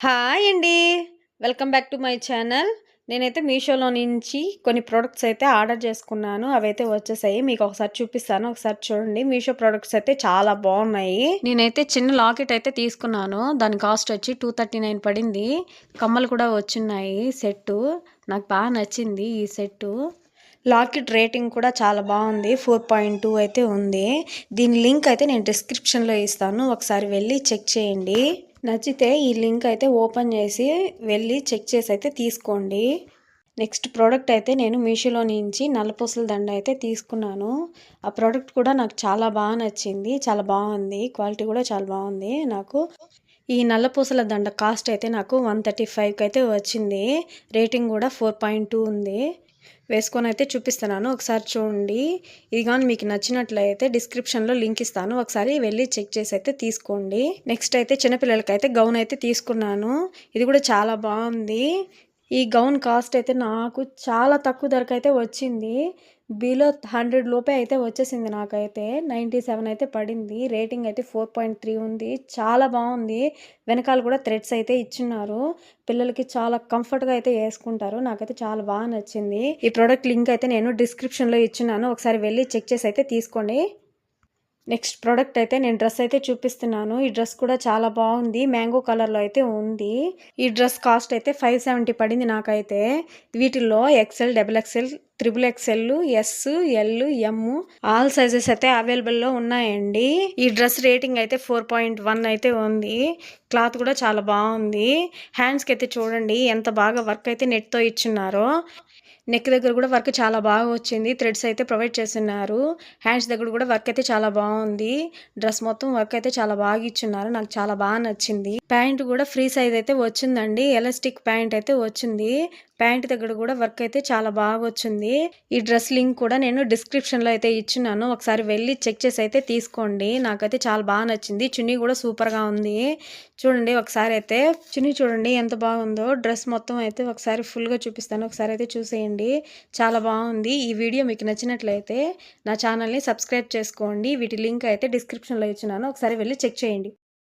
Hi అండి. Welcome back to my channel. నేనైతే మీషోలో నుంచి కొన్ని ప్రొడక్ట్స్ అయితే ఆర్డర్ చేసుకున్నాను. అవైతే వచ్చేసాయి. మీకు ఒకసారి చూపిస్తాను. ఒకసారి చూడండి. మీషో ప్రొడక్ట్స్ అయితే చాలా బాగున్నాయి. నేనైతే చిన్న లాకెట్ అయితే తీసుకున్నాను. దాని కాస్ట్ వచ్చి 239 పడింది. కమ్మలు కూడా వచ్చున్నాయి సెట్టు. నాకు బాగా నచ్చింది ఈ సెట్టు. లాకెట్ రేటింగ్ కూడా చాలా బాగుంది. 4.2 అయితే ఉంది. దీని లింక్ అయితే నేను డిస్క్రిప్షన్లో ఇస్తాను. ఒకసారి వెళ్ళి చెక్ చేయండి. నచ్చితే ఈ లింక్ అయితే ఓపెన్ చేసి వెళ్ళి చెక్ చేసి అయితే తీసుకోండి. నెక్స్ట్ ప్రోడక్ట్ అయితే నేను మీషోలో నుంచి నల్లపూసల దండ అయితే తీసుకున్నాను. ఆ ప్రోడక్ట్ కూడా నాకు చాలా బాగా నచ్చింది. చాలా బాగుంది. క్వాలిటీ కూడా చాలా బాగుంది. నాకు ఈ నల్లపూసల దండ కాస్ట్ అయితే నాకు 135కి అయితే వచ్చింది. రేటింగ్ కూడా 4.2 ఉంది. వేసుకొని అయితే చూపిస్తున్నాను. ఒకసారి చూడండి. ఇది కానీ మీకు నచ్చినట్లయితే డిస్క్రిప్షన్లో లింక్ ఇస్తాను. ఒకసారి వెళ్ళి చెక్ చేసి అయితే తీసుకోండి. నెక్స్ట్ అయితే చిన్నపిల్లలకి అయితే గౌన్ అయితే తీసుకున్నాను. ఇది కూడా చాలా బాగుంది. ఈ గౌన్ కాస్ట్ అయితే నాకు చాలా తక్కువ ధరకు అయితే వచ్చింది. బిలో 100 లోపే అయితే వచ్చేసింది. నాకైతే 97 అయితే పడింది. రేటింగ్ అయితే 4.3 ఉంది. చాలా బాగుంది. వెనకాల కూడా థ్రెడ్స్ అయితే ఇచ్చున్నారు. పిల్లలకి చాలా కంఫర్ట్గా అయితే వేసుకుంటారు. నాకైతే చాలా బాగా నచ్చింది. ఈ ప్రోడక్ట్ లింక్ అయితే నేను డిస్క్రిప్షన్లో ఇచ్చున్నాను. ఒకసారి వెళ్ళి చెక్ చేసి అయితే తీసుకోండి. నెక్స్ట్ ప్రోడక్ట్ అయితే నేను డ్రెస్ అయితే చూపిస్తున్నాను. ఈ డ్రెస్ కూడా చాలా బాగుంది. మ్యాంగో కలర్లో అయితే ఉంది. ఈ డ్రెస్ కాస్ట్ అయితే 570 పడింది నాకైతే. వీటిల్లో XL, XXL, XXL, S, L, M all sizes అయితే అవైలబుల్లో ఉన్నాయండి. ఈ డ్రెస్ రేటింగ్ అయితే 4.1 అయితే ఉంది. క్లాత్ కూడా చాలా బాగుంది. హ్యాండ్స్కి అయితే చూడండి ఎంత బాగా వర్క్ అయితే నెట్తో ఇచ్చున్నారో. నెక్ దగ్గర కూడా వర్క్ చాలా బాగా వచ్చింది. థ్రెడ్స్ అయితే ప్రొవైడ్ చేస్తున్నారు. హ్యాండ్స్ దగ్గర కూడా వర్క్ అయితే చాలా బాగుంది. డ్రెస్ మొత్తం వర్క్ అయితే చాలా బాగా ఇచ్చున్నారు. నాకు చాలా బాగా నచ్చింది. ప్యాంట్ కూడా ఫ్రీ సైజ్ అయితే వచ్చిందండి. ఎలాస్టిక్ ప్యాంట్ అయితే వచ్చింది. ప్యాంట్ దగ్గర కూడా వర్క్ అయితే చాలా బాగా వచ్చింది. ఈ డ్రెస్ లింక్ కూడా నేను డిస్క్రిప్షన్లో అయితే ఇచ్చున్నాను. ఒకసారి వెళ్ళి చెక్ చేసి అయితే తీసుకోండి. నాకైతే చాలా బాగా నచ్చింది. చున్నీ కూడా సూపర్గా ఉంది. చూడండి ఒకసారి అయితే చున్నీ చూడండి ఎంత బాగుందో. డ్రెస్ మొత్తం అయితే ఒకసారి ఫుల్గా చూపిస్తాను. ఒకసారి అయితే చూసేయండి. చాలా బాగుంది. ఈ వీడియో మీకు నచ్చినట్లయితే నా ఛానల్ని సబ్స్క్రైబ్ చేసుకోండి. వీటి లింక్ అయితే డిస్క్రిప్షన్లో ఇచ్చున్నాను. ఒకసారి వెళ్ళి చెక్ చేయండి.